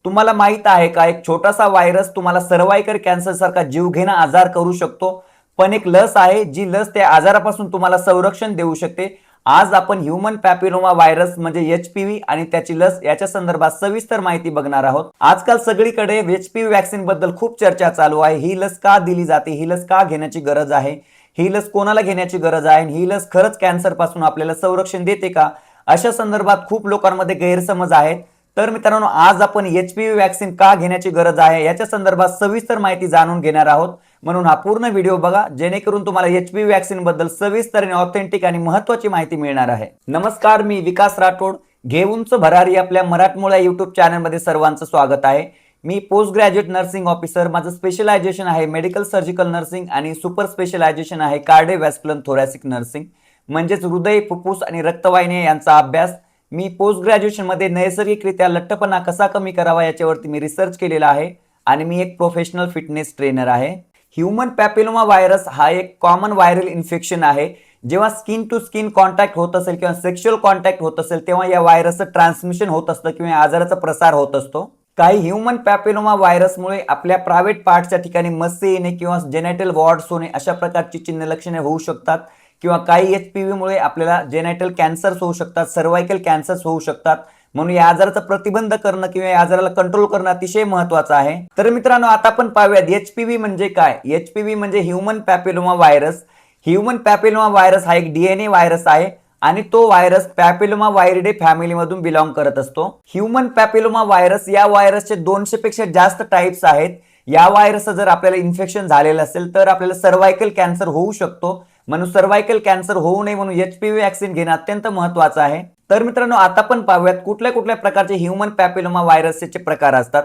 तुम्हाला माहित आहे का, एक छोटासा व्हायरस तुम्हाला सर्व्हायकल कॅन्सर सारखा जीवघेणा आजार करू शकतो. पण एक लस आहे, जी लस त्या आजारापासून तुम्हाला संरक्षण देऊ शकते. आज आपण ह्यूमन पॅपिलोमा व्हायरस म्हणजे एचपीव्ही आणि त्याची लस याच्या संदर्भात सविस्तर माहिती बघणार आहोत. आजकाल सगळीकडे एचपीव्ही वॅक्सिन बद्दल खूप चर्चा चालू आहे. ही लस का दिली जाते, ही लस का घेण्याची गरज आहे, ही लस कोणाला घेण्याची गरज आहे, ही लस खरंच कॅन्सर पासून आपल्याला संरक्षण देते का, अशा संदर्भात खूप लोकांमध्ये गैरसमज आहेत. तर मित्रांनो, आज आपण एचपीव्ही वॅक्सिन का घेण्याची गरज आहे याच्या संदर्भात सविस्तर माहिती जाणून घेणार आहोत. म्हणून हा पूर्ण व्हिडिओ बघा, जेणेकरून तुम्हाला एचपीव्ही वॅक्सिन बद्दल सविस्तर आणि ऑथेंटिक आणि महत्त्वाची माहिती मिळणार आहे. नमस्कार, मी विकास राठोड. घे उंच भरारी आपल्या मराठमोळ्या युट्यूब चॅनलमध्ये सर्वांचं स्वागत आहे. मी पोस्ट ग्रॅज्युएट नर्सिंग ऑफिसर. माझं स्पेशलायझेशन आहे मेडिकल सर्जिकल नर्सिंग आणि सुपर स्पेशलायझेशन आहे कार्डिओव्हॅस्क्युलर थोरॅसिक नर्सिंग, म्हणजेच हृदय, फुफ्फुस आणि रक्तवाहिन्या यांचा अभ्यास. मी पोस्ट ग्रॅज्युएशनमध्ये नैसर्गिकरित्या लठ्ठपणा कसा कमी करावा याच्यावरती मी रिसर्च केलेला आहे आणि मी एक प्रोफेशनल फिटनेस ट्रेनर आहे. ह्यूमन पॅपिलोमा व्हायरस हा एक कॉमन व्हायरल इन्फेक्शन आहे. जेव्हा स्किन टू स्किन कॉन्टॅक्ट होत असेल किंवा सेक्शुअल कॉन्टॅक्ट होत असेल, तेव्हा या व्हायरसचं ट्रान्समिशन होत असतं किंवा आजाराचा प्रसार होत असतो. काही ह्यूमन पॅपिलोमा व्हायरसमुळे आपल्या प्रायव्हेट पार्टच्या ठिकाणी मस्से येणे किंवा जेनेटल वॉर्ड्स होणे अशा प्रकारची चिन्ह लक्षणे होऊ शकतात. किंवा काही एचपीव्हीमुळे आपल्याला जेनेटल कॅन्सर्स होऊ शकतात, सर्व्हायकल कॅन्सर्स होऊ शकतात. म्हणून या आजाराचा प्रतिबंध करणं किंवा या आजाराला कंट्रोल करणं अतिशय महत्त्वाचं आहे. तर मित्रांनो, आता आपण पाहूयात एचपीव्ही म्हणजे काय. एचपीव्ही म्हणजे human papilloma virus. Human papilloma virus हा एक डीएनए व्हायरस आहे आणि तो व्हायरस पॅपिलोमा व्हायरिडे फॅमिलीमधून बिलॉंग करत असतो. ह्यूमन पॅपिलोमा व्हायरस या व्हायरसचे 200 पेक्षा जास्त टाइप्स आहेत. या व्हायरसचं जर आपल्याला इन्फेक्शन झालेलं असेल तर आपल्याला सर्व्हायकल कॅन्सर होऊ शकतो. म्हणून सर्व्हायकल कॅन्सर होऊ नये म्हणून एचपीव्ही वॅक्सिन घेणं अत्यंत महत्त्वाचं आहे. तर मित्रांनो, आता आपण पाहूयात कुठल्या कुठल्या प्रकारचे ह्यूमन पॅपिलोमा व्हायरसचे प्रकार असतात.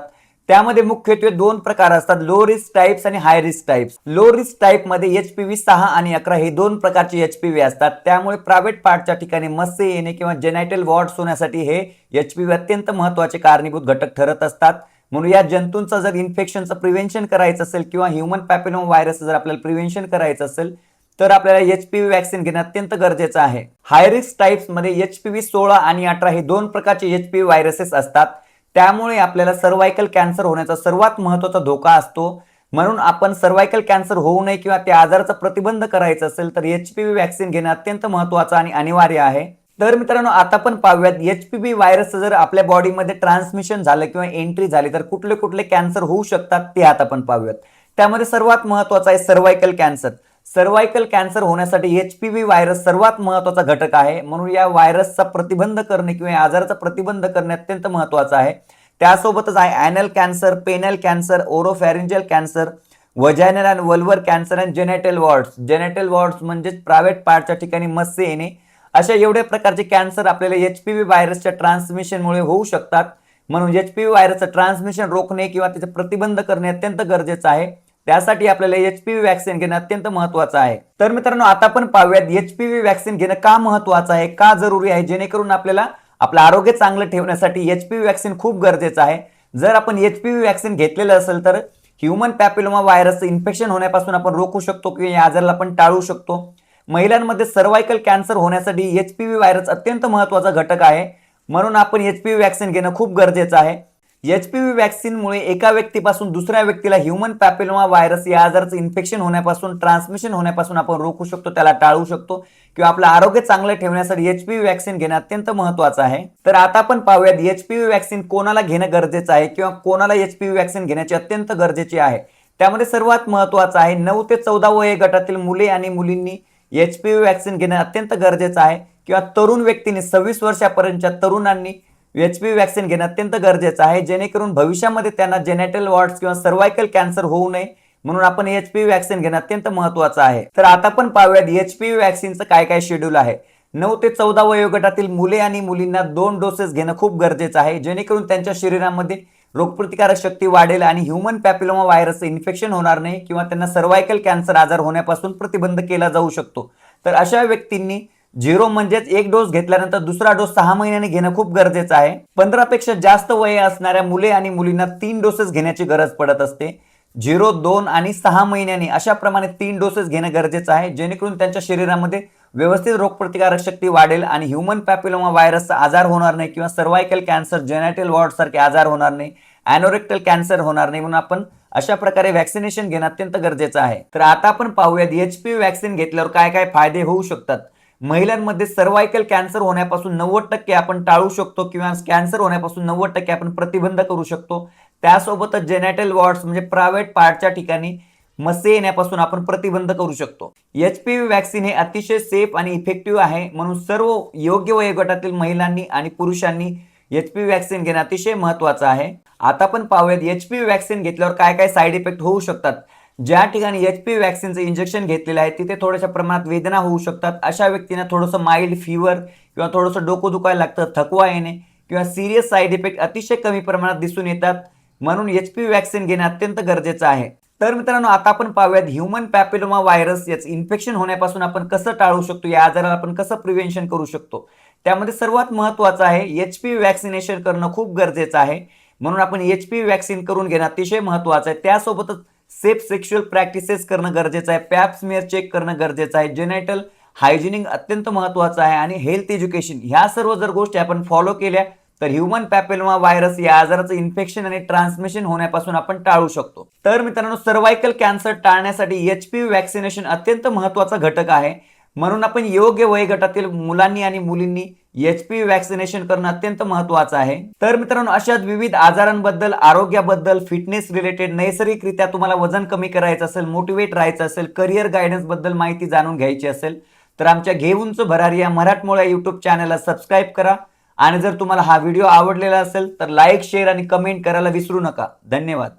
त्यामध्ये मुख्यत्वे 2 प्रकार असतात, लो रिस्क टाइप्स आणि high risk types. Low risk type मध्ये एचपीव्ही 6 आणि 11 हे 2 प्रकारचे एचपीव्ही असतात. त्यामुळे प्रायव्हेट पार्टच्या ठिकाणी मस्से येणे किंवा जेनायटल वॉर्ड्स होण्यासाठी हे एचपीव्ही अत्यंत महत्त्वाचे कारणीभूत घटक ठरत असतात. म्हणून या जंतूंचं जर इन्फेक्शनचं प्रिव्हेन्शन करायचं असेल किंवा ह्यूमन पॅपिलोमा व्हायरस जर आपल्याला प्रिव्हेन्शन करायचं असेल तर आपल्याला एचपीव्ही वॅक्सिन घेणं अत्यंत गरजेचं आहे. हाय रिस्क टाइप्स मध्ये एचपीव्ही 16 आणि 18 हे 2 प्रकारचे एचपीव्ही व्हायरसेस असतात. त्यामुळे आपल्याला सर्व्हायकल कॅन्सर होण्याचा सर्वात महत्त्वाचा धोका असतो. म्हणून आपण सर्व्हायकल कॅन्सर होऊ नये किंवा त्या आजाराचा प्रतिबंध करायचा असेल तर एचपीव्ही वॅक्सिन घेणं अत्यंत महत्त्वाचं आणि अनिवार्य आहे. तर मित्रांनो, आता आपण पाहूयात एचपीव्ही व्हायरस जर आपल्या बॉडीमध्ये ट्रान्समिशन झालं किंवा एंट्री झाली तर कुठले कुठले कॅन्सर होऊ शकतात ते आता आपण पाहूयात. त्यामध्ये सर्वात महत्त्वाचं आहे सर्व्हायकल कॅन्सर. सर्व्हायकल कॅन्सर होण्यासाठी एचपीव्ही व्हायरस सर्वात महत्त्वाचा घटक आहे. म्हणून या व्हायरसचा प्रतिबंध करणे किंवा या आजाराचा प्रतिबंध करणे अत्यंत महत्त्वाचं आहे. त्यासोबतच आहे anal cancer, penile cancer, oropharyngeal cancer, vaginal आणि वल्वर कॅन्सर आणि जेनेटल वॉर्ड्स. जेनेटल वॉर्ड्स म्हणजेच प्रायव्हेट पार्टच्या ठिकाणी मस्से येणे. अशा एवढ्या प्रकारचे कॅन्सर आपल्याला एचपीव्ही व्हायरसच्या ट्रान्समिशनमुळे होऊ शकतात. म्हणून एचपीव्ही व्हायरसचं ट्रान्समिशन रोखणे किंवा त्याचे प्रतिबंध करणे अत्यंत गरजेचं आहे. त्यासाठी आपल्याला एचपीव्ही वॅक्सिन घेणं अत्यंत महत्त्वाचं आहे. तर मित्रांनो, आता आपण पाहूयात एचपीव्ही वॅक्सिन घेणं का महत्त्वाचं आहे, का जरुरी आहे, जेणेकरून आपल्याला आपलं आरोग्य चांगलं ठेवण्यासाठी एचपीव्ही वॅक्सिन खूप गरजेचं आहे. जर आपण एचपीव्ही वॅक्सिन घेतलेलं असेल तर ह्यूमन पॅपिलोमा व्हायरसचं इन्फेक्शन होण्यापासून आपण रोखू शकतो किंवा या आजाराला आपण टाळू शकतो. महिलांमध्ये सर्व्हायकल कॅन्सर होण्यासाठी एचपीव्ही व्हायरस अत्यंत महत्त्वाचा घटक आहे. म्हणून आपण एचपीव्ही वॅक्सिन घेणं खूप गरजेचं आहे. एचपीव्ही वॅक्सिनमुळे एका व्यक्तीपासून दुसऱ्या व्यक्तीला ह्यूमन पॅपिलोमा व्हायरस या आजाराचं इन्फेक्शन होण्यापासून, ट्रान्समिशन होण्यापासून आपण रोखू शकतो, त्याला टाळू शकतो किंवा आपलं आरोग्य चांगलं ठेवण्यासाठी एचपीव्ही वॅक्सिन घेणं अत्यंत महत्त्वाचं आहे. तर आता आपण पाहूयात एचपीव्ही वॅक्सिन कोणाला घेणं गरजेचं आहे किंवा कोणाला एचपीव्ही वॅक्सिन घेण्याची अत्यंत गरजेची आहे. त्यामध्ये सर्वात महत्त्वाचं आहे 9 ते 14 वय गटातील मुले आणि मुलींनी एचपीव्ही वॅक्सिन घेणं अत्यंत गरजेचं आहे. किंवा तरुण व्यक्तींनी 26 वर्षापर्यंतच्या तरुणांनी एचपीव्ही वॅक्सिन घेणं अत्यंत गरजेचं आहे, जेणेकरून भविष्यामध्ये त्यांना जेनेटल वॉर्ड्स किंवा सर्व्हायकल कॅन्सर होऊ नये. म्हणून आपण एचपीव्ही वॅक्सिन घेणं अत्यंत महत्त्वाचं आहे. तर आता आपण पाहूयात एचपीव्ही वॅक्सिनचं काय काय शेड्यूल आहे. 9 ते 14 वयोगटातील मुले आणि मुलींना 2 डोसेस घेणं खूप गरजेचं आहे, जेणेकरून त्यांच्या शरीरामध्ये रोगप्रतिकारक शक्ती वाढेल आणि ह्यूमन पॅपिलोमा व्हायरसचं इन्फेक्शन होणार नाही किंवा त्यांना सर्व्हायकल कॅन्सर आजार होण्यापासून प्रतिबंध केला जाऊ शकतो. तर अशा व्यक्तींनी 0 म्हणजेच 1 डोस घेतल्यानंतर दुसरा डोस 6 महिन्यांनी घेणं खूप गरजेचं आहे. 15 पेक्षा जास्त वय असणाऱ्या मुले आणि मुलींना 3 डोसेस घेण्याची गरज पडत असते. 0, 2 आणि 6 महिन्यांनी अशा प्रमाणे 3 डोसेस घेणं गरजेचं आहे, जेणेकरून त्यांच्या शरीरामध्ये व्यवस्थित रोगप्रतिकारक शक्ती वाढेल आणि ह्यूमन पॅपिलोमा व्हायरसचा आजार होणार नाही किंवा सर्व्हायकल कॅन्सर, जेनेटल वॉर्ड सारखे आजार होणार नाही. अॅनोरेक्टल कॅन्सर होणार नाही, म्हणून आपण अशा प्रकारे व्हॅक्सिनेशन घेणं अत्यंत गरजेचं आहे. तर आता आपण पाहूयात HPV व्हॅक्सिन घेतल्यावर काय काय फायदे होऊ शकतात. महिलांमध्ये सर्व्हायकल कॅन्सर होण्यापासून 90% आपण टाळू शकतो किंवा कॅन्सर होण्यापासून 90% आपण प्रतिबंध करू शकतो. त्यासोबतच जेनेटल वॉर्ड्स म्हणजे प्रायव्हेट पार्टच्या ठिकाणी मसे येण्यापासून आपण प्रतिबंध करू शकतो. HPV व्हॅक्सिन हे अतिशय सेफ आणि इफेक्टिव्ह आहे, म्हणून सर्व योग्य वयोगटातील महिलांनी आणि पुरुषांनी HPV व्हॅक्सिन घेणं अतिशय महत्त्वाचं आहे. आता आपण पाहूयात HPV व्हॅक्सिन घेतल्यावर काय काय साईड इफेक्ट होऊ शकतात. ज्या ठिकाणी HPV व्हॅक्सिनचं इंजेक्शन घेतलेलं आहे तिथे थोड्याशा प्रमाणात वेदना होऊ शकतात. अशा व्यक्तींना थोडंसं माइल्ड फीवर किंवा थोडंसं डोकं दुखायला लागतं, थकवा येणे किंवा सिरियस साईड इफेक्ट अतिशय कमी प्रमाणात दिसून येतात. म्हणून HPV व्हॅक्सिन घेणं अत्यंत गरजेचं आहे. तर मित्रांनो, आता आपण पाहूयात ह्यूमन पॅपिलोमा व्हायरस याचं इन्फेक्शन होण्यापासून आपण कसं टाळू शकतो, या आजाराला आपण कसं प्रिव्हेन्शन करू शकतो. त्यामध्ये सर्वात महत्त्वाचं आहे HPV व्हॅक्सिनेशन करणं खूप गरजेचं आहे. म्हणून आपण HPV व्हॅक्सिन करून घेणं अतिशय महत्त्वाचं आहे. त्यासोबतच सेफ सेक्शुअल प्रॅक्टिसेस करणं गरजेचं आहे. पॅप स्मिअर चेक करणं गरजेचं आहे. जेनेटल हायजिनिंग अत्यंत महत्त्वाचं आहे आणि हेल्थ एज्युकेशन, ह्या सर्व जर गोष्टी आपण फॉलो केल्या तर ह्यूमन पॅपिलोमा व्हायरस या आजाराचं इन्फेक्शन आणि ट्रान्समिशन होण्यापासून आपण टाळू शकतो. तर मित्रांनो, सर्व्हायकल कॅन्सर टाळण्यासाठी HPV व्हॅक्सिनेशन अत्यंत महत्त्वाचा घटक आहे. म्हणून आपण योग्य वयोगटातील मुलांनी आणि मुलींनी HPV व्हॅक्सिनेशन करणं अत्यंत महत्त्वाचं आहे. तर मित्रांनो, अशाच विविध आजारांबद्दल, आरोग्याबद्दल, फिटनेस रिलेटेड, नैसर्गिकरित्या तुम्हाला वजन कमी करायचं असेल, मोटिवेट राहायचं असेल, करिअर गायडन्स बद्दल माहिती जाणून घ्यायची असेल तर आमच्या घेऊनच भरारी या मराठमोळ्या YouTube चॅनलला सबस्क्राईब करा. आणि जर तुम्हाला हा व्हिडिओ आवडलेला असेल तर लाईक, शेअर आणि कमेंट करायला विसरू नका. धन्यवाद.